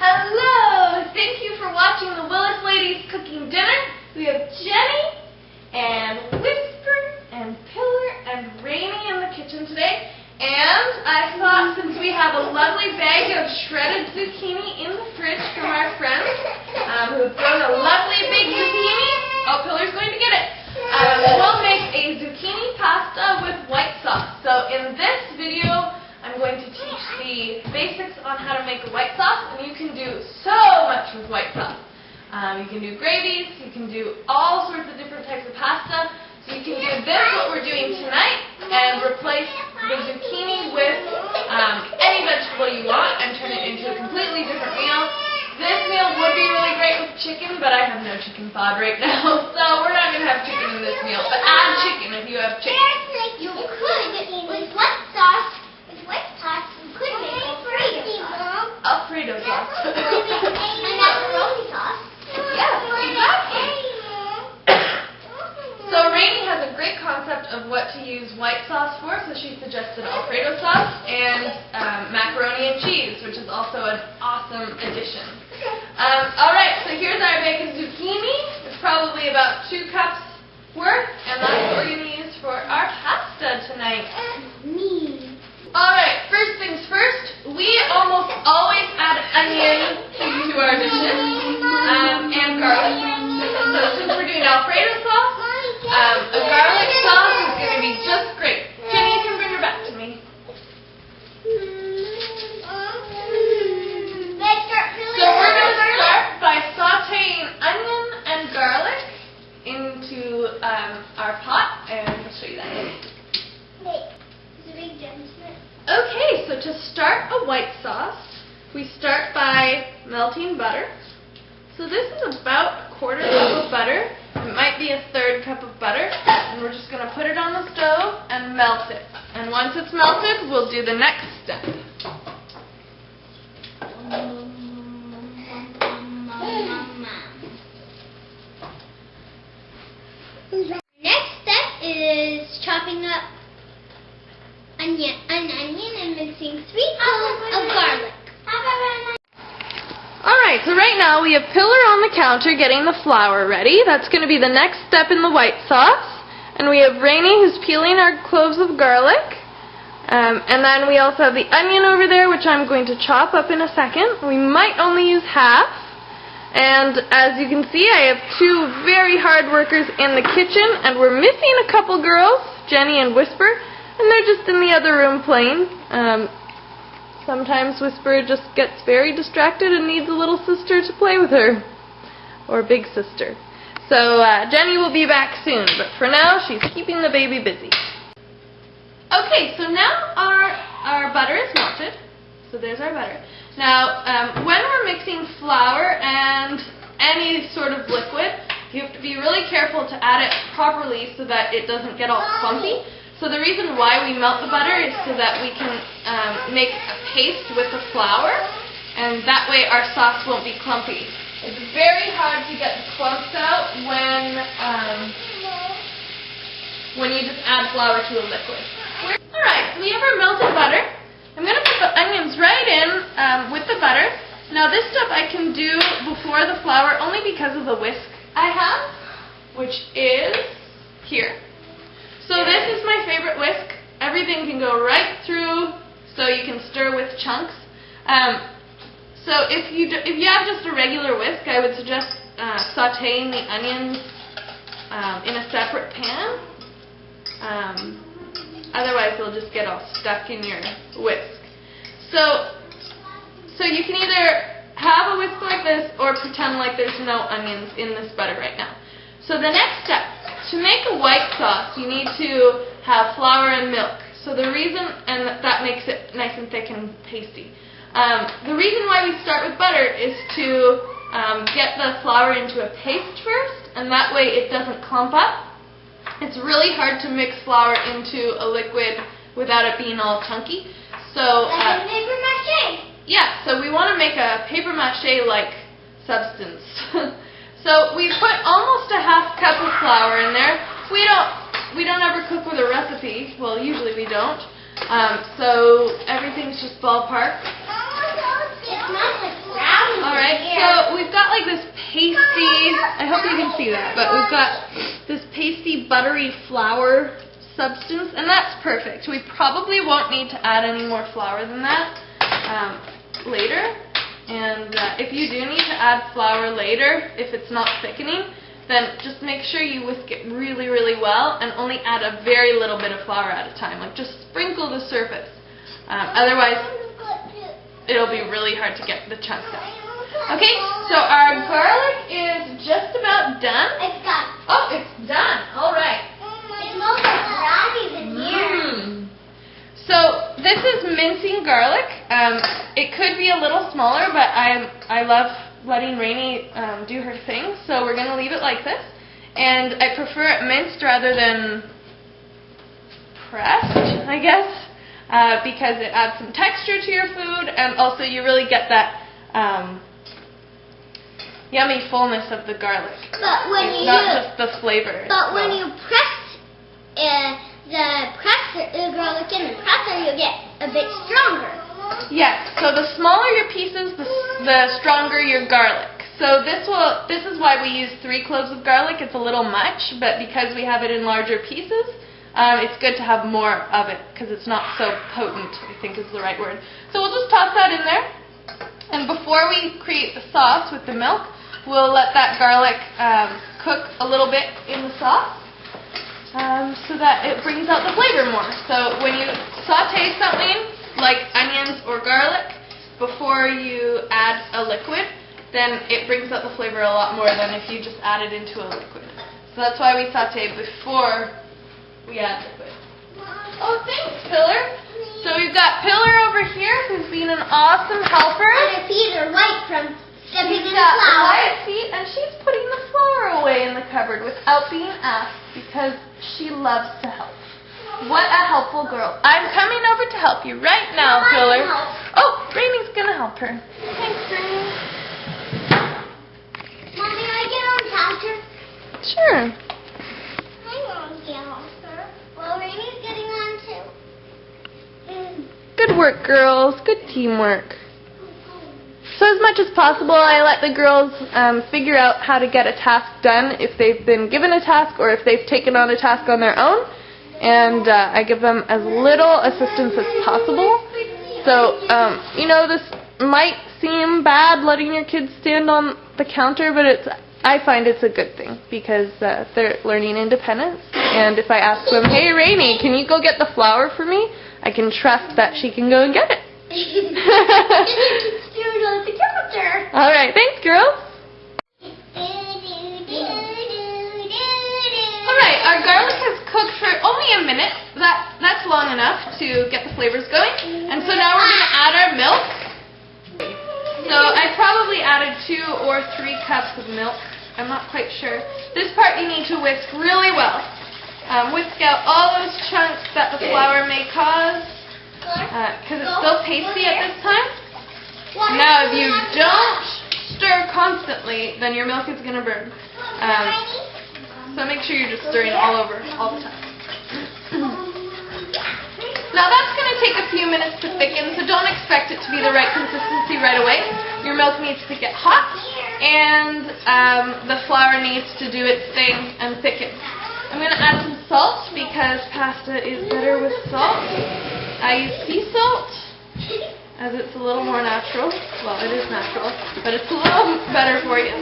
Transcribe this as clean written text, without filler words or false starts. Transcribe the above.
Hello! Thank you for watching the Willis Ladies Cooking Dinner. We have Jenny and Whisper and Pillar and Rainy in the kitchen today. And I thought since we have a lovely bag of shredded zucchini in the fridge from our friends who have grown a lovely big zucchini, Pillar's going to get it. We'll make a zucchini pasta with white sauce. So in this video, I'm going to teach the basics on how to make a white sauce, and you can do so much with white sauce. You can do gravies, you can do all sorts of different types of pasta. So you can do this, what we're doing tonight, and replace the zucchini with any vegetable you want and turn it into a completely different meal. This meal would be really great with chicken, but I have no chicken thawed right now, so we're not going to have chicken in this meal. But add chicken if you have chicken. You could, with white sauce, you could make Alfredo sauce. Alfredo sauce. And macaroni sauce. Yes, exactly. So Rainy has a great concept of what to use white sauce for, so she suggested Alfredo sauce and macaroni and cheese, which is also an awesome addition. Alright, so here's our bag of zucchini. It's probably about 2 cups worth, and that's what we're going to use for our pasta tonight. Alright, first things first, we almost always add onion to our dishes and garlic. So since we're doing Alfredo sauce, a garlic sauce is going to be just great. Jenny, you can bring her back to me. So we're going to start by sauteing onion and garlic into our pot, and I'll show you that. Okay, so to start a white sauce, we start by melting butter. So this is about 1/4 cup of butter. It might be 1/3 cup of butter, and we're just going to put it on the stove and melt it. And once it's melted, we'll do the next step. Next step is chopping up an onion and mixing 3 cloves of garlic. Alright, so right now we have Pillar on the counter getting the flour ready. That's going to be the next step in the white sauce. And we have Rainy who's peeling our cloves of garlic. And then we also have the onion over there, which I'm going to chop up in a second. We might only use half. And as you can see, I have 2 very hard workers in the kitchen, and we're missing a couple girls, Jenny and Whisper, and they're just in the other room playing. Sometimes Whisper just gets very distracted and needs a little sister to play with her, or big sister. So Jenny will be back soon, but for now she's keeping the baby busy. Okay, so now our butter is melted. So there's our butter. Now, when we're mixing flour and any sort of liquid, you have to be really careful to add it properly so that it doesn't get all clumpy. So the reason why we melt the butter is so that we can make a paste with the flour, and that way our sauce won't be clumpy. It's very hard to get the clumps out when you just add flour to a liquid. Alright, so we have our melted butter. I'm going to put the onions right in with the butter. Now this step I can do before the flour only because of the whisk I have, which is here. So this is my favorite whisk. Everything can go right through, so you can stir with chunks. So if you have just a regular whisk, I would suggest sauteing the onions in a separate pan. Otherwise they'll just get all stuck in your whisk. So you can either have a whisk like this or pretend like there's no onions in this butter right now. So the next step, to make a white sauce, you need to have flour and milk. So the reason, and that makes it nice and thick and pasty. The reason why we start with butter is to get the flour into a paste first, and that way it doesn't clump up. It's really hard to mix flour into a liquid without it being all chunky. So like a paper mache. Yeah, so we want to make a paper mache-like substance. So we put almost a ½ cup of flour in there. We don't ever cook with a recipe. Well, usually we don't. So everything's just ballpark. It smells like brownie. Alright, so we've got like this pasty, I hope you can see that, but we've got this pasty buttery flour substance, and that's perfect. We probably won't need to add any more flour than that later. And if you do need to add flour later, if it's not thickening, then just make sure you whisk it really, really well and only add a very little bit of flour at a time. Like just sprinkle the surface. Otherwise, it'll be really hard to get the chunks out. Okay, so our garlic is just about done. It's done. Oh, it's done. All right. It smells like brownies in here. So this is mincing garlic. It could be a little smaller, but I love letting Rainy do her thing, so we're going to leave it like this. And I prefer it minced rather than pressed, I guess, because it adds some texture to your food, and also you really get that yummy fullness of the garlic. But when not just the flavor. But when you press the garlic in the presser, you get a bit stronger. Yes. So the smaller your pieces, the stronger your garlic. So this is why we use 3 cloves of garlic. It's a little much, but because we have it in larger pieces, it's good to have more of it because it's not so potent, I think is the right word. So we'll just toss that in there. And before we create the sauce with the milk, we'll let that garlic cook a little bit in the sauce so that it brings out the flavor more. So when you saute something like onions or garlic before you add a liquid, then it brings out the flavor a lot more than if you just add it into a liquid. So that's why we saute before we add liquid. Oh, thanks, Pillar. So we've got Pillar over here who's been an awesome helper. And her feet are white from stepping in the got flour. white feet, and she's putting the flour away in the cupboard without being asked because she loves to help. What a helpful girl. I'm coming over to help you right now, Pillar. Oh, Rainy's going to help her. Thanks, Rainy. Mommy, I get on counter? Sure. I won't get on her. Well, Rainy's getting on too. Good work, girls. Good teamwork. So as much as possible, I let the girls figure out how to get a task done if they've been given a task or if they've taken on a task on their own. And I give them as little assistance as possible. So, you know, this might seem bad letting your kids stand on the counter, but I find it's a good thing because they're learning independence. And if I ask them, hey, Rainy, can you go get the flour for me? I can trust that she can go and get it. The counter. All right, thanks, girls. All right, our garlic has cooked for only a minute. That's long enough to get the flavors going. And so now we're going to add our milk. So I probably added 2 or 3 cups of milk. I'm not quite sure. This part you need to whisk really well. Whisk out all those chunks that the flour may cause because it's still pasty at this time. Now, if you don't stir constantly, then your milk is going to burn. So make sure you're just stirring all over, all the time. Now that's going to take a few minutes to thicken, so don't expect it to be the right consistency right away. Your milk needs to get hot, and the flour needs to do its thing and thicken. I'm going to add some salt because pasta is better with salt. I use sea salt, as it's a little more natural. Well, it is natural, but it's a little better for you.